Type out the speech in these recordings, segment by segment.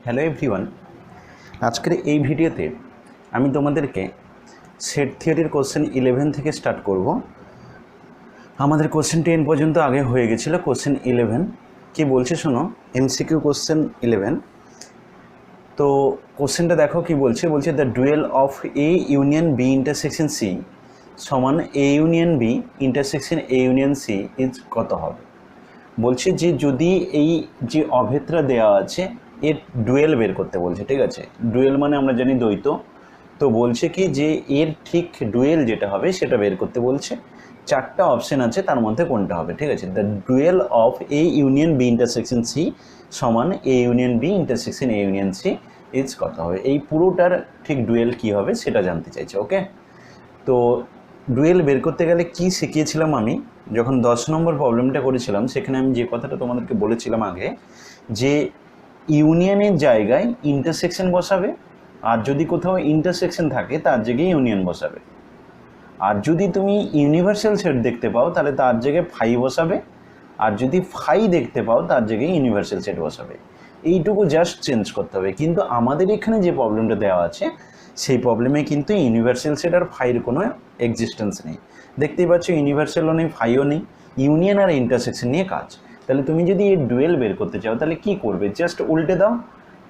Hello everyone, আজকের এই ভিডিওতে আমি তোমাদেরকে সেট থিওরির কোশ্চেন 11 থেকে স্টার্ট করব। আমাদের কোশ্চেন 10 পর্যন্ত আগে হয়ে গেছিলো। কোশ্চেন 11 কি বলছে শোনো, এমসিকিউ কোশ্চেন 11। তো কোশ্চেনটা দেখো কি বলছে, the dual of A union B intersection C সমান A union B intersection A union C is কত হবে। বলছে যে যদি এই যে অভেদটা দেওয়া আছে এর ডুয়েল বের করতে বলছে, ঠিক আছে। ডুয়েল মানে আমরা জানি দ্বৈত, তো বলছে কি যে এর ঠিক ডুয়েল যেটা হবে সেটা বের করতে বলছে। চারটা অপশন আছে, তার মধ্যে কোনটা হবে, ঠিক আছে। The dual of A union B intersection C সমান A union B intersection A union C is কত হবে। এই পুরোটার ঠিক ডুয়েল কি হবে সেটা জানতে চাইছে। ওকে, তো ডুয়েল বের করতে গেলে কি শিখিয়েছিলাম আমি যখন 10 নম্বর প্রবলেমটা করেছিলাম, সেখানে আমি যে কথাটা তোমাদেরকে বলেছিলাম আগে, যে ইউনিয়নের জায়গায় ইন্টারসেকশন বসাবে, আর যদি কোথাও ইন্টারসেকশন থাকে তার জায়গায় ইউনিয়ন বসাবে। আর যদি তুমি ইউনিভার্সাল সেট দেখতে পাও তাহলে তার জায়গায় ফাই বসাবে, আর যদি ফাই দেখতে পাও তার জায়গায় ইউনিভার্সাল সেট বসাবে। এইটুকু জাস্ট চেঞ্জ করতে হবে। কিন্তু আমাদের এখানে যে প্রবলেমটা দেওয়া আছে সেই প্রবলেমে কিন্তু ইউনিভার্সাল সেট আর ফাইয়ের কোনো এক্সিস্টেন্স নেই। দেখতেই পাচ্ছ ইউনিভার্সালও নেই, ফাইও নেই, ইউনিয়ন আর ইন্টারসেকশন নিয়ে কাজ। তাহলে তুমি যদি এই ডুয়েল বের করতে চাও তাহলে কি করবে, জাস্ট উল্টে দাও।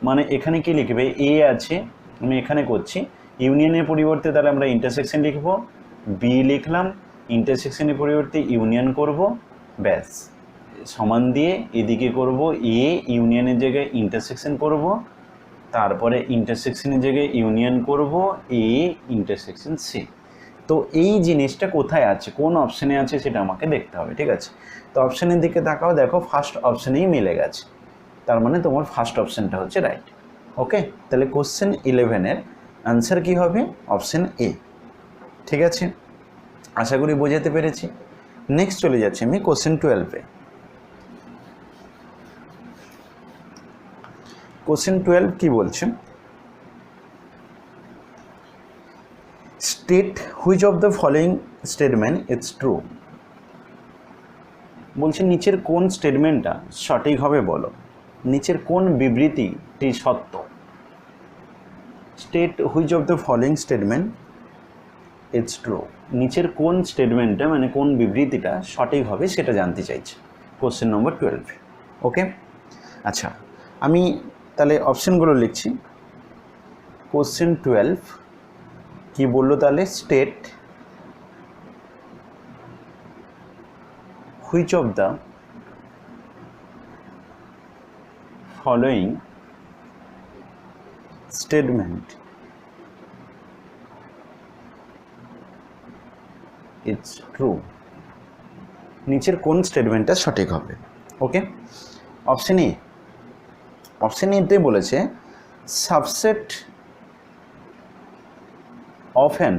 মানে এখানে কি লিখবে, এ আছে, আমি এখানে করছি ইউনিয়নের পরিবর্তে তাহলে আমরা ইন্টারসেকশন লিখব, বি লিখলাম, ইন্টারসেকশনের পরিবর্তে ইউনিয়ন করব, ব্যাস। সমান দিয়ে এদিকে করব এ ইউনিয়নের জায়গায় ইন্টারসেকশন করব, তারপরে ইন্টারসেকশনের জায়গায় ইউনিয়ন করব এ ইন্টারসেকশন সি। তো এই জিনিসটা কোথায় আছে, কোন অপশানে আছে সেটা আমাকে দেখতে হবে, ঠিক আছে। তো অপশানের দিকে তাকাও, দেখো ফার্স্ট অপশানেই মিলে গেছে, তার মানে তোমার ফার্স্ট অপশানটা হচ্ছে রাইট। ওকে, তাহলে কোশ্চেন 11-এর আনসার কী হবে, অপশান এ। ঠিক আছে, আশা করি বোঝাতে পেরেছি। নেক্সট চলে যাচ্ছি আমি কোশ্চেন 12-এ। কোশ্চেন 12 কি বলছে, state which of the following statement it's true. বলছে নিচের কোন স্টেটমেন্টটা সঠিক হবে বলো, নিচের কোন বিবৃতিটি সত্য। State which of the following statement it's true, নিচের কোন স্টেটমেন্টটা মানে কোন বিবৃতিটা সঠিক হবে সেটা জানতে চাইছে কোশ্চেন নম্বর 12। ওকে, আচ্ছা আমি তাহলে অপশানগুলো লিখছি। কোশ্চেন 12 কি বললো তাহলে, state which of the following statement it's true, নিচের কোন স্টেটমেন্টটা সঠিক হবে। ওকে, অপশন এ, অপশন এতে বলেছে subset of an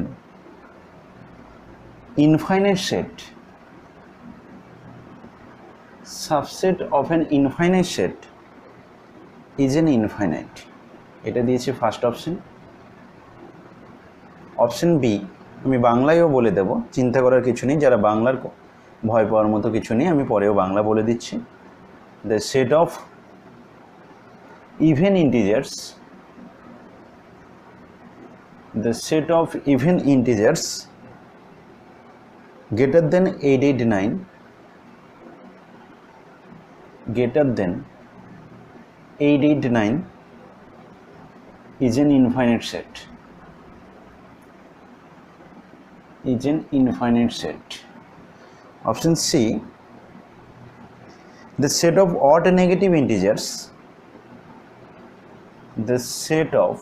infinite set, subset of an infinite set is an infinite, এটা দিয়েছে ফার্স্ট অপশন। অপশন বি আমি বাংলায়ও বলে দেব, চিন্তা করার কিছু নেই, যারা বাংলার ভয় পাওয়ার মতো কিছু নেই, আমি পরেও বাংলা বলে দিচ্ছি। The set of even integers, the set of even integers greater than 889 greater than 889 is an infinite set, is an infinite set. Option C, the set of odd negative integers, the set of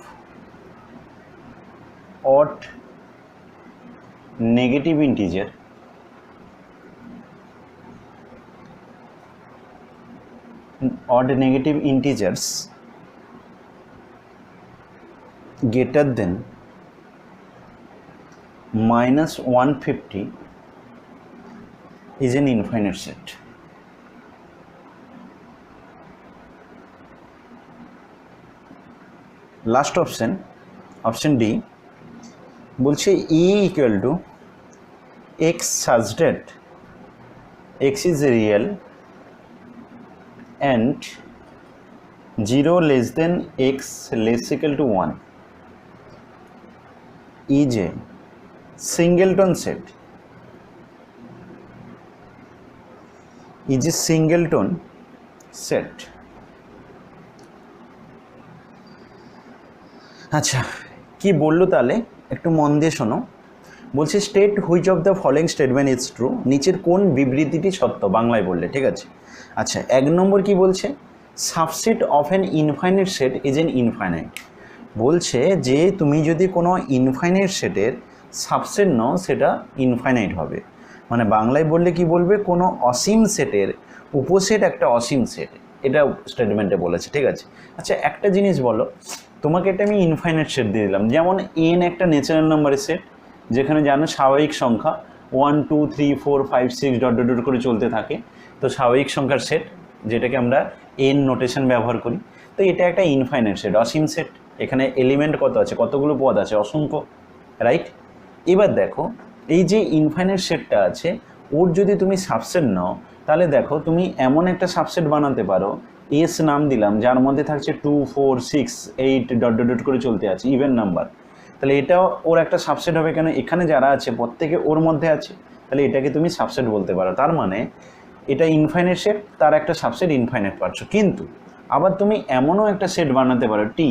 odd negative integer odd negative integers greater than -150 is an infinite set. Last option, option D বলছে E equal to x such that x is real and 0 less than x less equal to 1 is a singleton set, is a singleton set. আচ্ছা কি বললো তাহলে একটু মন দিয়ে শোনো। বলছে state which of the following statement is true, নিচের কোন বিবৃতিটি সত্য, বাংলায় বললে, ঠিক আছে। আচ্ছা 1 নম্বর কি বলছে, subset of an infinite set is an infinite. বলছে যে তুমি যদি কোনো ইনফাইনাইট সেটের সাবসেট নাও সেটা ইনফাইনাইট হবে। মানে বাংলায় বললে কি বলবে, কোনো অসীম সেটের উপসেট একটা অসীম সেট, এটা স্টেটমেন্টে বলেছে, ঠিক আছে। আচ্ছা একটা জিনিস বলো, তোমাকে এটা আমি ইনফাইনাইট সেট দিয়ে দিলাম, যেমন এন একটা ন্যাচারাল নাম্বারের সেট, যেখানে জানো স্বাভাবিক সংখ্যা 1 2 3 4 5 6 ডট ডট ডট করে চলতে থাকে, তো স্বাভাবিক সংখ্যার সেট যেটাকে আমরা এন নোটেশন ব্যবহার করি। তো এটা একটা ইনফাইনাইট সেট, অসীম সেট। এখানে এলিমেন্ট কত আছে, কতগুলো পদ আছে, অসংখ্য, রাইট। এবার দেখো এই যে ইনফাইনাইট সেটটা আছে, ওর যদি তুমি সাবসেট নাও, তাহলে দেখো তুমি এমন একটা সাবসেট বানাতে পারো, এস নাম দিলাম, যার মধ্যে থাকছে 2 4 6 8 ডট ডট ডট করে চলতে আছে, ইভেন নাম্বার। তাহলে এটাও ওর একটা সাবসেট হবে, কেন এখানে যারা আছে প্রত্যেকে ওর মধ্যে আছে, তাহলে এটাকে তুমি সাবসেট বলতে পারো। তার মানে এটা ইনফাইনাইট সেট, তার একটা সাবসেট ইনফাইনাইট পাচ্ছো। কিন্তু আবার তুমি এমনও একটা সেট বানাতে পারো টি,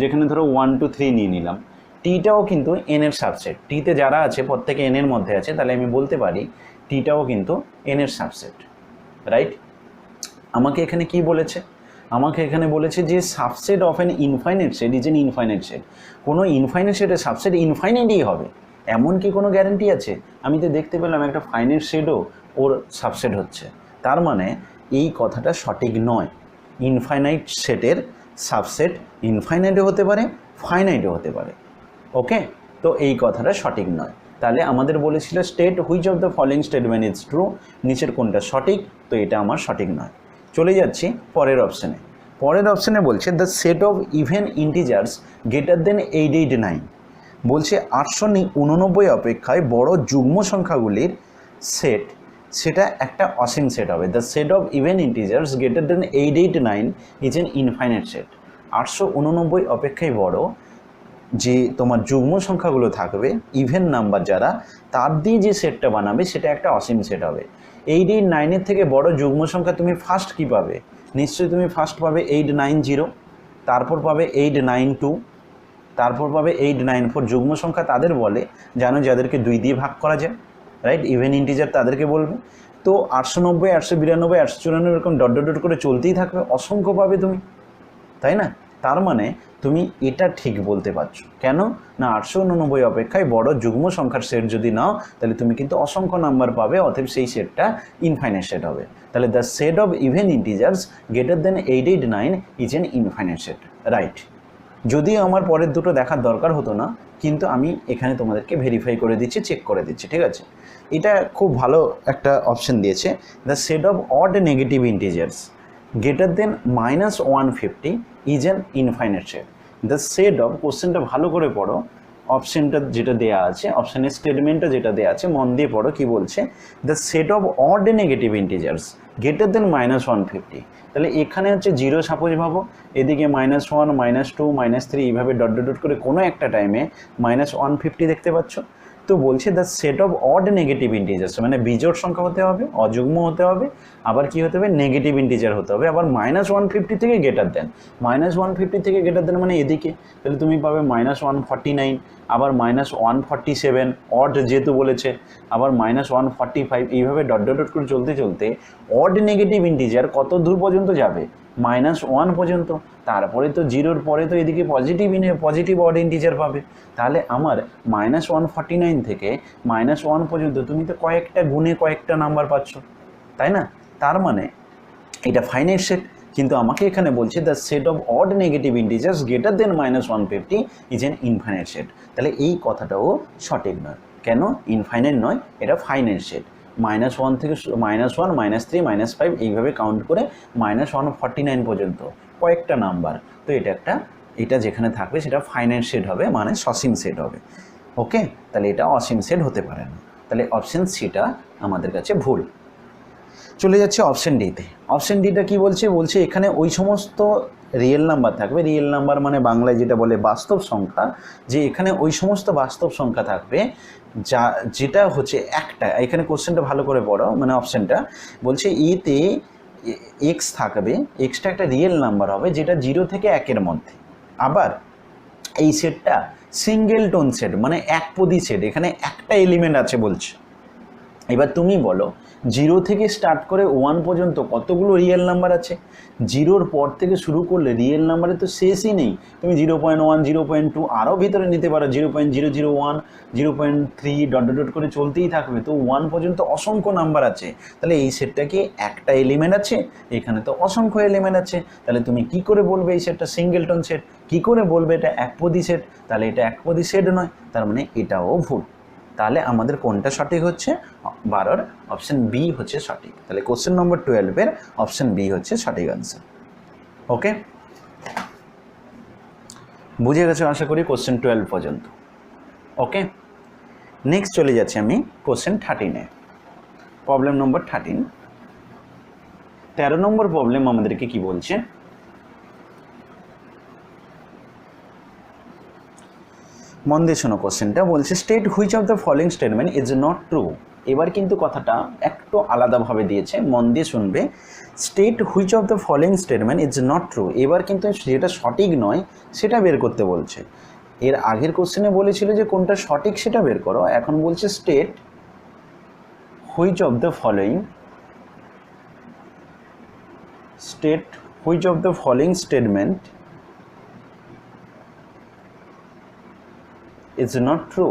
যেখানে ধরো 1 2 3 নিয়ে নিলাম, টিটাও কিন্তু এন এর সাবসেট, টিতে যারা আছে প্রত্যেকে এন এর মধ্যে আছে, তাহলে আমি বলতে পারি টিটাও কিন্তু এন এর সাবসেট, রাইট। আমাকে এখানে কি বলেছে, আমাকে এখানে বলেছে যে subset of an infinite set is an infinite set. কোনো ইনফাইনাইট সেটের সাবসেট ইনফাইনাইটই হবে, এমন কি কোনো গ্যারান্টি আছে? আমি তো দেখতে পেলাম একটা ফাইনাইট সেটও ওর সাবসেট হচ্ছে, তার মানে এই কথাটা সঠিক নয়। ইনফাইনাইট সেটের সাবসেট ইনফাইনাইটও হতে পারে, ফাইনাইটও হতে পারে, ওকে। তো এই কথাটা সঠিক নয়। তাহলে আমাদের বলেছিল state which of the following statement is true, নিচের কোনটা সঠিক, তো এটা আমার সঠিক নয়। চলে যাচ্ছি পরের অপশানে। পরের অপশানে বলছে the set of even integers greater than 889। বলছে 889 অপেক্ষায় বড় যুগ্ম সংখ্যাগুলির সেট, সেটা একটা অসীম সেট হবে। The set of even integers greater than 889 is an infinite set. 889 অপেক্ষায় বড় যে তোমার যুগ্ম সংখ্যাগুলো থাকবে, ইভেন নাম্বার যারা, তার দিয়ে যে সেটটা বানাবে সেটা একটা অসীম সেট হবে। 889 থেকে বড় যুগ্ম সংখ্যা তুমি ফার্স্ট কী পাবে, নিশ্চয়ই তুমি ফার্স্ট পাবে 890, তারপর পাবে 892, তারপর পাবে 894। যুগ্ম সংখ্যা তাদের বলে জানো যাদেরকে 2 দিয়ে ভাগ করা যায়, রাইট। ইভেন ইন্টিজার তাদেরকে বলবে। তো 890 892 894 এরকম ডট ডট ডট করে চলতেই থাকবে, অসংখ্য পাবে তুমি, তাই না। তার মানে তুমি এটা ঠিক বলতে পারছো, কেন না 889 অপেক্ষায় বড় যুগ্ম সংখ্যার সেট যদি নাও, তাহলে তুমি কিন্তু অসংখ্য নাম্বার পাবে, অতএব সেই সেটটা ইনফাইনাইট সেট হবে। তাহলে the set of even integers greater than 889 is an infinite set, right. যদিও আমার পরের দুটো দেখার দরকার হতো না, কিন্তু আমি এখানে তোমাদেরকে ভেরিফাই করে দিচ্ছি, চেক করে দিচ্ছি, ঠিক আছে। এটা খুব ভালো একটা অপশন দিয়েছে, the set of odd negative integers greater than -150 is an infinite set. The set of, কোশ্চেনটা ভালো করে পড়ো, অপশানটা যেটা দেয়া আছে, অপশানের স্টেটমেন্টটা যেটা দেওয়া আছে মন দিয়ে পড়ো, কি বলছে, the set of odd negative integers greater than -150। তাহলে এখানে হচ্ছে 0 সাপোজ ভাবো, এদিকে -1 -2 -3 এইভাবে ডট ডট ডট করে কোনো একটা টাইমে -150 দেখতে পাচ্ছ। তো বলছে the set of odd negative integers, মানে বিজোড় সংখ্যা হতে হবে, অযুগ্ম হতে হবে, আবার কি হতে হবে, নেগেটিভ ইন্টিজার হতে হবে, আবার -150 থেকে গ্রেটার দেন। -150 থেকে গ্রেটার দেন মানে এদিকে, তাহলে তুমি পাবে -149, আবার -147, অড যেহেতু বলেছে, আবার -145, এইভাবে ডট ডট ডট করে চলতে চলতে অড নেগেটিভ ইন্টিজার কত দূর পর্যন্ত যাবে, -1 পর্যন্ত। তারপরে তো 0-র পরে তো এদিকে পজিটিভ অড ইন্টিজার পাবে। তাহলে আমার -149 থেকে -1 পর্যন্ত তুমি তো কয়েকটা গুণে কয়েকটা নাম্বার পাচ্ছ, তাই না। তার মানে এটা ফাইনাইট সেট। কিন্তু আমাকে এখানে বলছে the set of odd negative integers greater than -150 is an infinite set. তাহলে এই কথাটাও সঠিক নয়, কেন ইনফাইনাইট নয়, এটা ফাইনাইট সেট। -1 থেকে -1 -3 -5 এইভাবে কাউন্ট করে -149 পর্যন্ত কয়েকটা নাম্বার, তো এটা যেখানে থাকবে সেটা ফাইনাইট সেট হবে, মানে সসীম সেট হবে, ওকে। তাহলে এটা অসীম সেট হতে পারে না, তাহলে অপশন সিটা আমাদের কাছে ভুল। চলে যাচ্ছে অপশন ডিতে। অপশন ডিটা কী বলছে, বলছে এখানে ওই সমস্ত রিয়েল নাম্বার থাকবে, রিয়েল নাম্বার মানে বাংলায় যেটা বলে বাস্তব সংখ্যা, যে এখানে ওই সমস্ত বাস্তব সংখ্যা থাকবে যেটা হচ্ছে একটা, এখানে কোশ্চেনটা ভালো করে পড়ো, মানে অপশানটা বলছে এতে এক্স থাকবে, এক্সটা একটা রিয়েল নাম্বার হবে যেটা 0 থেকে 1-এর মধ্যে। আবার এই সেটটা সিঙ্গেল টোন সেট, মানে একপদী সেট, এখানে একটা এলিমেন্ট আছে বলছে। এবার তুমি বলো 0 থেকে স্টার্ট করে 1 পর্যন্ত কতগুলো রিয়েল নাম্বার আছে? 0-র পর থেকে শুরু করলে রিয়েল নাম্বারের তো শেষই নেই। তুমি 0.1, 0.2 আরও ভিতরে নিতে পারো, 0.001, 0.3 ডট ডট ডট করে চলতেই থাকবে। তো 1 পর্যন্ত অসংখ্য নাম্বার আছে। তাহলে এই সেটটা কি একটা এলিমেন্ট আছে? এখানে তো অসংখ্য এলিমেন্ট আছে। তাহলে তুমি কি করে বলবে এই সেটটা সিঙ্গেল টোন সেট? কি করে বলবে এটা একপদী সেট? তাহলে এটা একপদী সেট নয়, তার মানে এটাও ভুল। তাহলে আমাদের কোনটা সঠিক হচ্ছে? 12-র অপশন বি হচ্ছে সঠিক। তাহলে কোশ্চেন নম্বর 12-এর অপশন বি হচ্ছে সঠিক আনসার। ওকে, বুঝে গেছো আশা করি কোশ্চেন 12 পর্যন্ত। ওকে, নেক্সট চলে যাচ্ছি আমি কোশ্চেন 13-এ। প্রবলেম নম্বর 13, 13 নম্বর প্রবলেম আমাদেরকে কি বলছে? মন দিয়ে শোনো কোশ্চেনটা। বলছে state which of the following statement is not true. এবার কিন্তু কথাটা একটু আলাদাভাবে দিয়েছে, মন দিয়ে শুনবে। State which of the following statement is not true, এবার কিন্তু যেটা সঠিক নয় সেটা বের করতে বলছে। এর আগের কোশ্চেনে বলেছিল যে কোনটা সঠিক সেটা বের করো, এখন বলছে state which of the following, state which of the following statement is not true.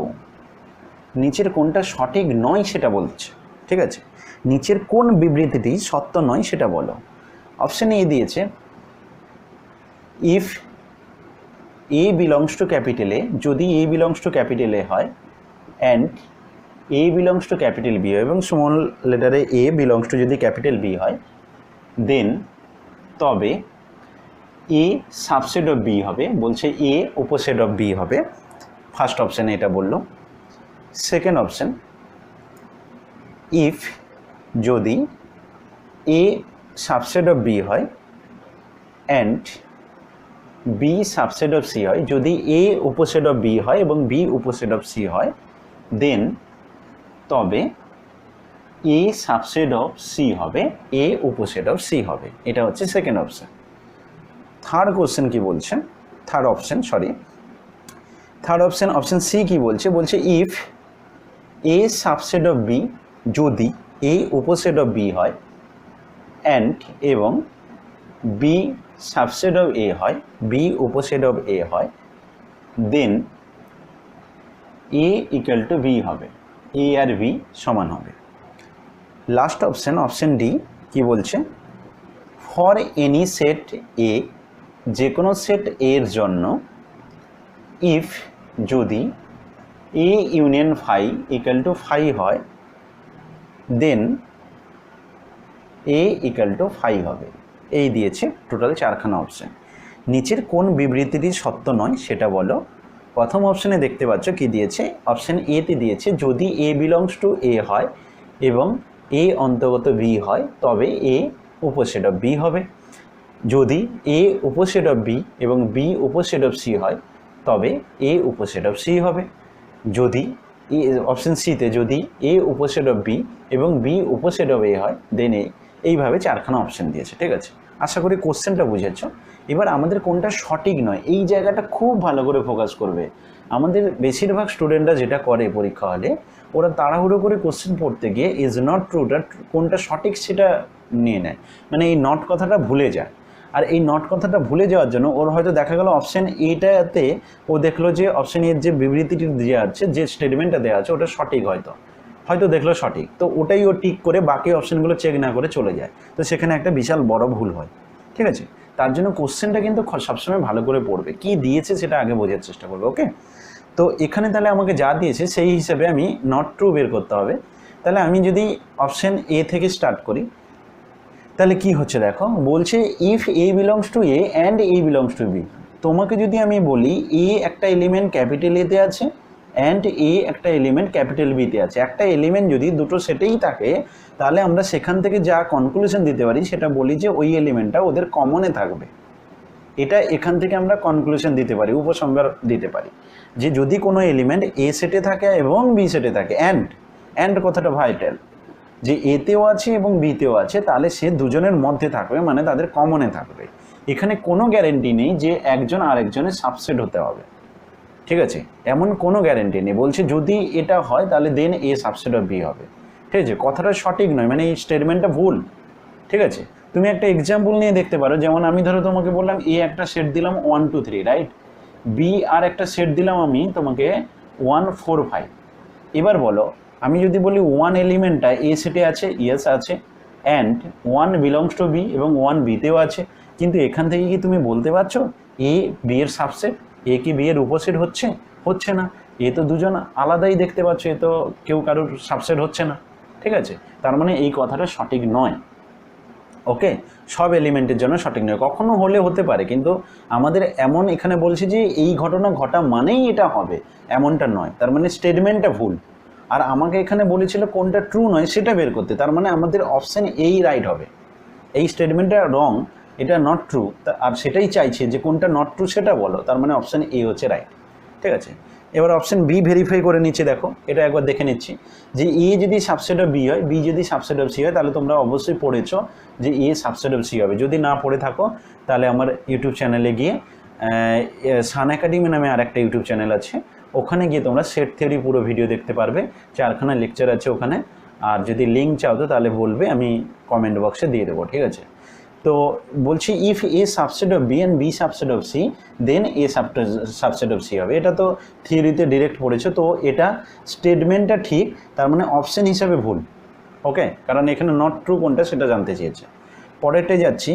নিচের কোনটা সঠিক নয় সেটা বলছে, ঠিক আছে? নিচের কোন বিবৃতিটি সত্য নয় সেটা বলো। অপশন এ দিয়েছে if A belongs to capital A, যদি A belongs to capital A হয়, and A belongs to capital B হয়, এবং স্মল লেটারে এ বিলংস টু যদি ক্যাপিটাল বি হয়, দেন তবে এ সাবসেট অফ বি হবে। বলছে এ উপসেট অফ বি হবে। ফার্স্ট অপশানে এটা বললো। সেকেন্ড অপশান, ইফ যদি এ সাবসেট অফ বি হয় and B subset of C হয়, যদি এ উপসেট অফ বি হয় এবং বি উপসেট অফ সি হয়, দেন তবে এ সাবসেট অফ সি হবে, এ উপসেট অফ সি হবে। এটা হচ্ছে সেকেন্ড অপশান। থার্ড কোশ্চেন কি বলছে? থার্ড অপশান অপশান সি কি বলছে? বলছে if A subset of B, যদি এ উপসেট অফ বি হয়, অ্যান্ড এবং বি সাবসেট অফ এ হয়, বি উপসেট অফ এ হয়, then A equal to B হবে, এ আর বি সমান হবে। লাস্ট অপশান ডি কি বলছে? ফর এনি সেট এ, যে কোনো সেট এর জন্য, ইফ যদি A union phi equal to phi হয়, then A equal to phi হবে। এই দিয়েছে টোটাল 4খানা অপশান। নিচের কোন বিবৃতিটি সত্য নয় সেটা বলো। প্রথম অপশানে দেখতে পাচ্ছ কি দিয়েছে? অপশান এতে দিয়েছে যদি এ বিলংস টু এ হয় এবং এ অন্তর্গত বি হয়, তবে এ উপসেট অফ বি হবে। যদি এ উপসেট অফ বি এবং বি উপসেট অফ সি হয়, তবে এ উপসেট অফ সি হবে। যদি অপশান সিতে যদি এ উপসেট অফ বি এবং বি উপসেট অফ এ হয়, দেন এ। এইভাবে 4খানা অপশান দিয়েছে, ঠিক আছে? আশা করি কোশ্চেনটা বুঝেছ। এবার আমাদের কোনটা সঠিক নয় এই জায়গাটা খুব ভালো করে ফোকাস করবে। আমাদের বেশিরভাগ স্টুডেন্টরা যেটা করে পরীক্ষা হলে, ওরা তাড়াহুড়ো করে কোশ্চেন পড়তে গিয়ে ইজ নট ট্রুটা কোনটা সঠিক সেটা নিয়ে নেয়, মানে এই নট কথাটা ভুলে যায়। আর এই নট কথাটা ভুলে যাওয়ার জন্য ওর হয়তো দেখা গেল অপশান এটাতে ও দেখলো যে অপশান এর যে বিবৃতিটি দেওয়া আছে, যে স্টেটমেন্টটা দেওয়া আছে ওটা সঠিক, হয়তো দেখলো সঠিক, তো ওটাই ও টিক করে বাকি অপশানগুলো চেক না করে চলে যায়। তো সেখানে একটা বিশাল বড় ভুল হয়, ঠিক আছে? তার জন্য কোশ্চেনটা কিন্তু সবসময় ভালো করে পড়বে, কি দিয়েছে সেটা আগে বোঝার চেষ্টা করবে। ওকে, তো এখানে তাহলে আমাকে যা দিয়েছে সেই হিসেবে আমি নট ট্রু বের করতে হবে। তাহলে আমি যদি অপশান এ থেকে স্টার্ট করি, তাহলে কি হচ্ছে দেখো, বলছে if A belongs to A and A belongs to B. তোমাকে যদি আমি বলি এ একটা এলিমেন্ট ক্যাপিটাল এতে আছে অ্যান্ড এ একটা এলিমেন্ট ক্যাপিটাল বিতে আছে। একটা এলিমেন্ট যদি দুটো সেটেই থাকে তাহলে আমরা সেখান থেকে যা কনক্লুশন দিতে পারি সেটা বলি যে ওই এলিমেন্টটা ওদের কমনে থাকবে। এটা এখান থেকে আমরা কনক্লুশন দিতে পারি, উপসংহার দিতে পারি যে যদি কোনো এলিমেন্ট এ সেটে থাকে এবং বি সেটে থাকে, অ্যান্ড কথাটা ভাইটাল, যে এতেও আছে এবং বিতেও আছে, তাহলে সে দুজনের মধ্যে থাকবে, মানে তাদের কমনে থাকবে। এখানে কোনো গ্যারেন্টি নেই যে একজন আরেকজনের সাবসেট হতে হবে, ঠিক আছে, এমন কোনো গ্যারেন্টি নেই। বলছে যদি এটা হয় তাহলে দেন এ সাবসেট অফ বি হবে, ঠিক আছে। কথাটা সঠিক নয়, মানে এই স্টেটমেন্টটা ভুল, ঠিক আছে। তুমি একটা এক্সাম্পল নিয়ে দেখতে পারো, যেমন আমি ধরো তোমাকে বললাম এ একটা সেট দিলাম 1 2 3, রাইট, বি আর একটা সেট দিলাম আমি তোমাকে 1 4 5। এবার বলো আমি যদি বলি 1 এলিমেন্টটা এ সেটে আছে, ইয়েস আছে, অ্যান্ড 1 বিলংস টু বি এবং 1 বিতেও আছে, কিন্তু এখান থেকে কি তুমি বলতে পারছো এ বি এর সাবসেট? এ কি বি এর উপসেট হচ্ছে না। এ তো দুজন আলাদাই দেখতে পাচ্ছ, এ তো কেউ কারোর সাবসেট হচ্ছে না, ঠিক আছে। তার মানে এই কথাটা সঠিক নয়, ওকে। সব এলিমেন্টের জন্য সঠিক নয়, কখনো হলে হতে পারে, কিন্তু আমাদের এমন এখানে বলছি যে এই ঘটনা ঘটা মানেই এটা হবে এমনটা নয়, তার মানে স্টেটমেন্টটা ভুল। আর আমাকে এখানে বলেছিল কোনটা ট্রু নয় সেটা বের করতে, তার মানে আমাদের অপশান এই রাইট হবে। এই স্টেটমেন্টটা রং, এটা নট ট্রু, আর সেটাই চাইছে যে কোনটা নট ট্রু সেটা বলো, তার মানে অপশান এ হচ্ছে রাইট, ঠিক আছে। এবার অপশান বি ভেরিফাই করে নিচ্ছে, দেখো এটা একবার দেখে নিচ্ছি যে এ যদি সাবসেট অফ বি হয়, বি যদি সাবসেট অফ সি হয়, তাহলে তোমরা অবশ্যই পড়েছো যে এ সাবসেট অফ সি হবে। যদি না পড়ে থাকো তাহলে আমার ইউটিউব চ্যানেলে গিয়ে সান একাডেমি নামে আর একটা ইউটিউব চ্যানেল আছে, ওখানে গিয়ে তোমরা সেট থিওরি পুরো ভিডিও দেখতে পারবে, 4খানা লেকচার আছে ওখানে। আর যদি লিঙ্ক চাও তো তাহলে বলবে, আমি কমেন্ট বক্সে দিয়ে দেবো, ঠিক আছে। তো বলছি if A subset of B and B subset of C then A subset of C হবে। এটা তো থিওরিতে ডিরেক্ট পড়েছো, তো এটা স্টেটমেন্টটা ঠিক, তার মানে অপশন হিসাবে ভুল, ওকে, কারণ এখানে নট ট্রু কোনটা সেটা জানতে চেয়েছে। পরেরটাই যাচ্ছি,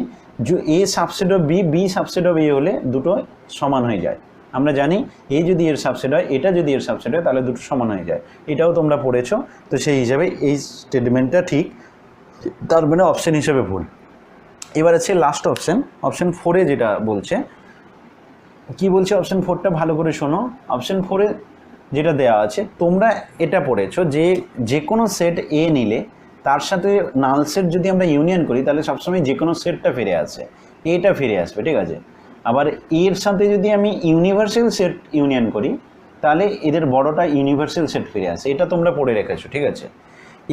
যে A subset of B, B subset of A হলে দুটো সমান হয়ে যায়। আমরা জানি এ যদি এর সাবসেট হয়, এটা যদি এর সাবসেট হয়, তাহলে দুটো সমান হয়ে যায়, এটাও তোমরা পড়েছো। তো সেই হিসাবে এই স্টেটমেন্টটা ঠিক, তার মানে অপশন হিসাবে ভুল। এবার আছে লাস্ট অপশন, অপশন 4-এ যেটা বলছে, কি বলছে অপশন 4টা ভালো করে শোনো। অপশন 4-এ যেটা দেওয়া আছে, তোমরা এটা পড়েছো যে যে কোনো সেট এ নিলে তার সাথে নাল সেট যদি আমরা ইউনিয়ন করি তাহলে সবসময় যে কোনো সেটটা ফিরে আসে, এটা ফিরে আসবে, ঠিক আছে। আবার এর সাথে যদি আমি ইউনিভার্সাল সেট ইউনিয়ন করি তাহলে এদের বড়টা ইউনিভার্সাল সেট ফিরে আসে, এটা তোমরা পড়ে রেখেছো, ঠিক আছে।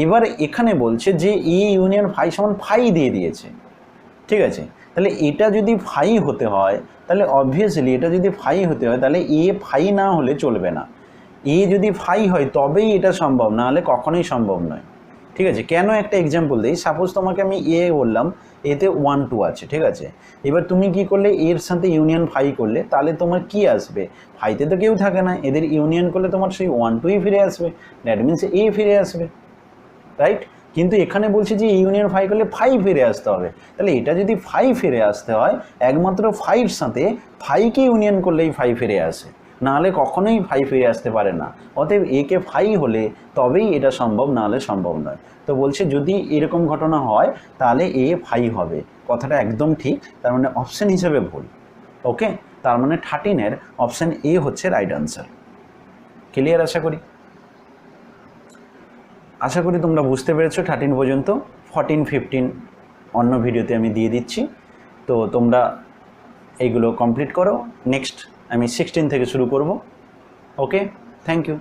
এবার এখানে বলছে যে এ ইউনিয়ন ফাই সমান ফাই দিয়ে দিয়েছে, ঠিক আছে। তাহলে এটা যদি ফাই হতে হয় তাহলে অবভিয়াসলি এটা যদি ফাই হতে হয় তাহলে এ ফাই না হলে চলবে না, এ যদি ফাই হয় তবেই এটা সম্ভব, না হলে কখনোই সম্ভব নয়, ঠিক আছে। কেন একটা এক্সাম্পল দিই, সাপোজ তোমাকে আমি এ বললাম, এতে 1 2 আছে, ঠিক আছে। এবার তুমি কি করলে এর সাথে ইউনিয়ন ফাই করলে, তাহলে তোমার কি আসবে, ফাইতে তো কেউ থাকে না, এদের ইউনিয়ন করলে তোমার সেই 1 2ই ফিরে আসবে, দ্যাট মিনস এ ফিরে আসবে, রাইট। কিন্তু এখানে বলছে যে ইউনিয়ন ফাই করলে ফাই ফিরে আসতে হবে, তাহলে এটা যদি ফাই ফিরে আসতে হয় একমাত্র ফাইয়ের সাথে ফাইকে ইউনিয়ন করলেই ফাই ফিরে আসে, নাহলে কখনোই ফাই ফিরে আসতে পারে না। অতএব একে ফাই হলে তবেই এটা সম্ভব, নাহলে সম্ভব নয়। তো বলছে যদি এরকম ঘটনা হয় তাহলে এ ফাই হবে, কথাটা একদম ঠিক, তার মানে অপশান হিসেবে ভুল, ওকে। তার মানে 13-এর অপশান এ হচ্ছে রাইট আনসার। ক্লিয়ার? আশা করি তোমরা বুঝতে পেরেছো 13 পর্যন্ত। 14 15 অন্য ভিডিওতে আমি দিয়ে দিচ্ছি, তো তোমরা এইগুলো কমপ্লিট করো। নেক্সট আমি 16 থেকে শুরু করব, ওকে। Thank you.